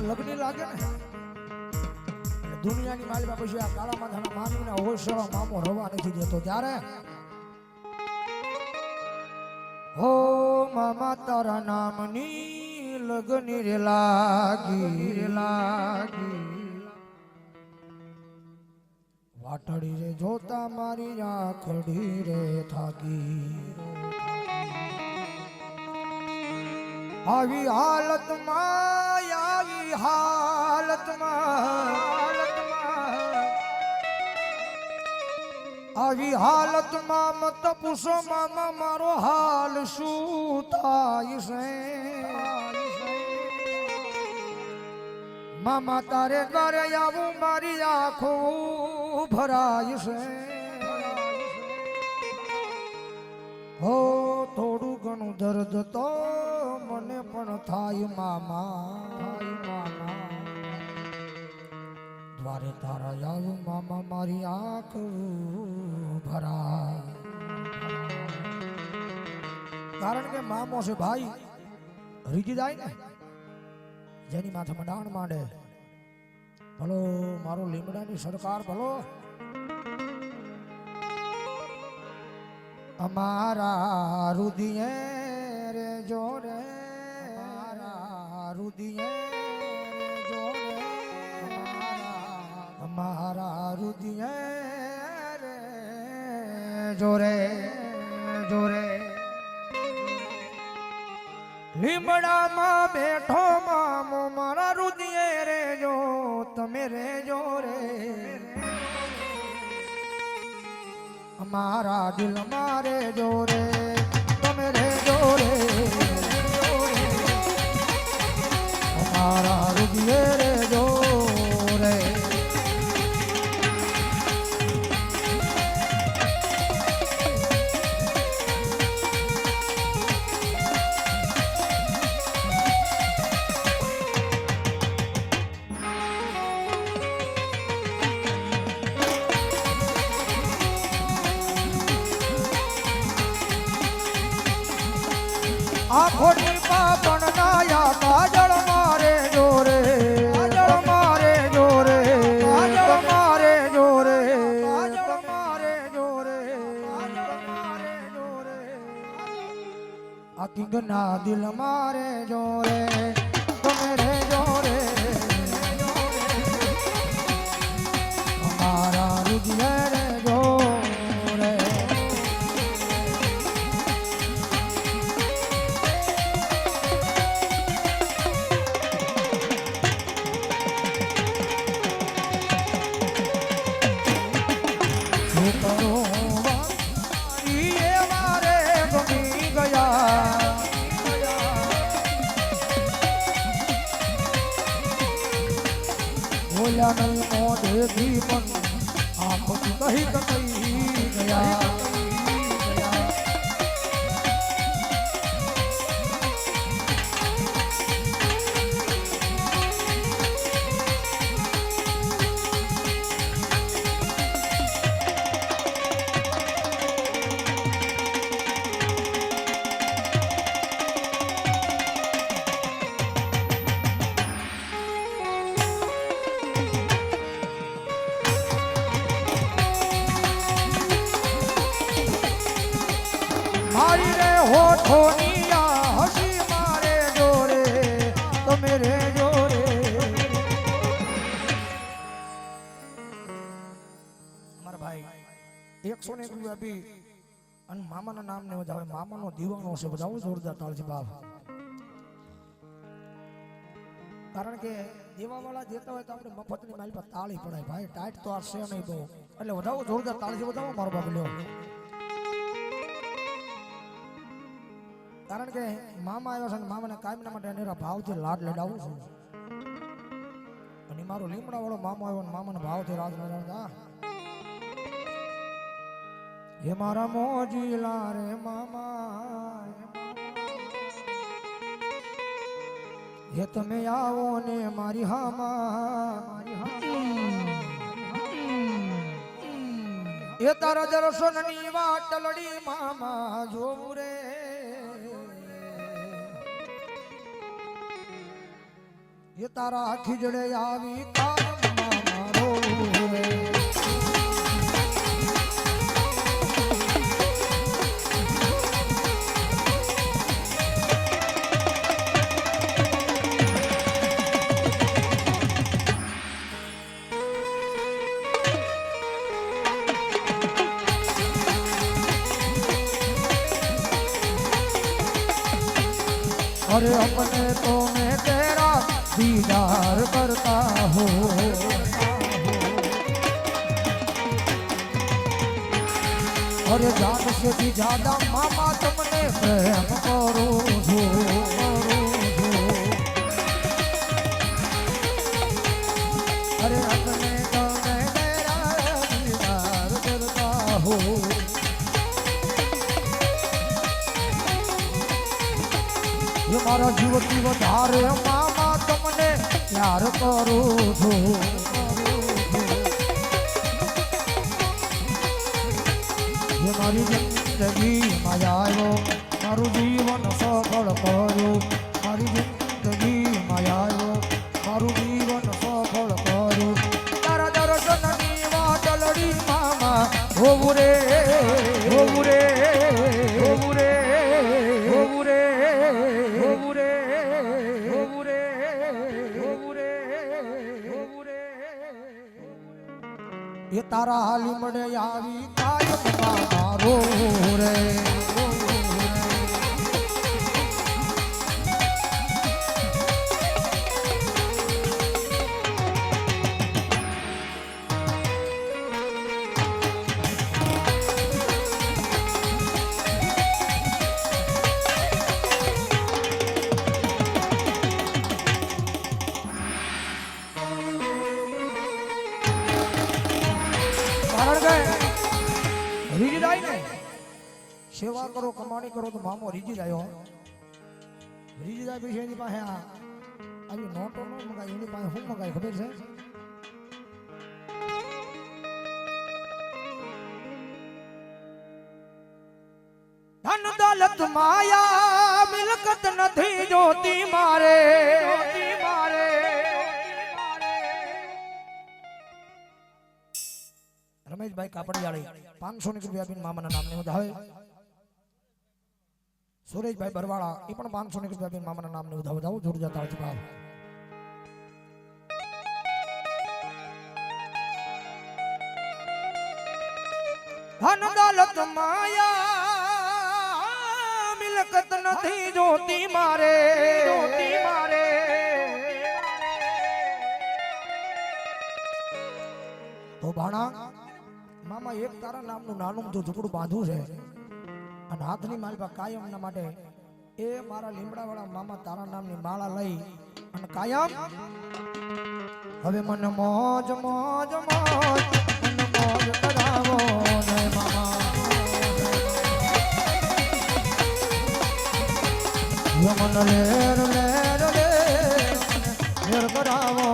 લગ્ન લાગે ને દુનિયાની માલિકા પછી આ કાળા માથાના માનવીના હોશળો મામો રવા નથી દેતો ત્યારે હો મામા તારા નામની લગ્ન રે લાગી વાટડી રે જોતા મારી આંખડી રે થાકી આવી હાલતમાં આવી હાલતમાં મત પૂછો મામા મારો હાલ શું થાય છે મામા તારે ઘરે આવું મારી આંખો ભરાય છે હો થોડું ઘણું દર્દ તો મને પણ થાય મામા દ્વારે તારા આવું મામા મારી આંખ ભરાય કારણ કે મામો છે ભાઈ રીજી જાય ને જેની માથામાં ડાણ માંડે ભલો મારો લીમડાની સરકાર ભલો અમારા રુદિયે રે જોડે અમારા રુદિયે રે જોડે અમારા રુદિયે રે જોરે જોરે લીમડામાં બેઠો મામો મારા રુદિયે રે જો તમે રે જોરે અમારા દિલ મારે જોરે તમે રે જોરે અમારા રુદિયે રે જોરે આખોની પાપણ નાયા કાજળ મારે જોરે કાજળ મારે જોરે કાજળ મારે જોરે કાજળ મારે જોરે કાજળ મારે જોરે આ કિંગના દિલ મારે જોરે તમે રે જોરે અમારા રુદિયે રે જોરે બોલ્યા નહીં મોઢેથી પણ આંખોથી કહી ગયા મારી રે હોઠોની આ હસી મારે જોરે તમે રે જોરે મારા ભાઈ 101 રૂપિયા બી અને મામાના નામને વધાવે મામાનો દીવાનો છે બધાઓ જોરદાર તાળજી બાપ કારણ કે દેવાવાળા દેતા હોય તો આપણે મફતની માલ પર તાળી પડાય ભાઈ ટાઈટ તો આ છે નહીં બહુ એટલે વધાવો જોરદાર તાળજી બધાવો મારો બાપ લ્યો કારણ કે મામા આવ્યા છે ને મામાને કાયમના માટે અનેરા ભાવથી લાડ લડાવું છું અને મારો લીમડા વાળો મામો આવ્યો ને મામાના ભાવથી રાજ લડાવતા હે મારા મોજીલા રે મામા હે તમે આવો ને મારી હામા એ તારા દર્શનની વાટ લડી મામા જોવું રે એ તારા ખીજડે આવી કાયમ મારો રે अरे अपने तो मैं तेरा दीदार करता हूँ अरे जान से भी ज्यादा मामा तुमने प्रेम करो जो अरे अपने तो मैं तेरा दीदार करता हूँ ये मारा जीवती વધારે મામા તમને પ્યાર કરું છું ये મારી જિંદગી માં આવ્યો મારું જીવન સફળ કર્યું મારી જિંદગી માં આવ્યો મારું જીવન સફળ કર્યું તારા દર્શનની વાદળડી મામા હોવું રે હોવું રે હોવું રે હોવું રે ये तारा हाली मड़े आवी कायम मारो रे રીજી જાય ને સેવા કરો કમાણી કરો તો મામો રીજી જાય રીજી જાય પછી એની પાસે આવી નોટો ન મગાય એની પાસે શું મગાય ખબર છે ધન દોલત માયા મિલકત નથી જોતી મારે રમેશભાઈ કાપડિયાળી 500 રૂપિયા આપીને મામાના નામને વધાવે સુરેશભાઈ બરવાળા એ પણ 500 રૂપિયા આપીને મામાના નામને વધાવે જાવ જોડ જતા હોય ભાવ ધન દોલત માયા મિલકત નથી જોતી મારે તો ભાણા મામા એક તારા નામનું નાનું તો ઝૂંપડું બાંધું છે અને હાથની માલપા કાયમના માટે એ મારા લીમડાવાળા મામા તારા નામની માળા લઈ અને કાયમ હવે મને મોજ મોજ મોજ મને મોજ કરાવો ને મામા મને લેર લેર લેર કરાવો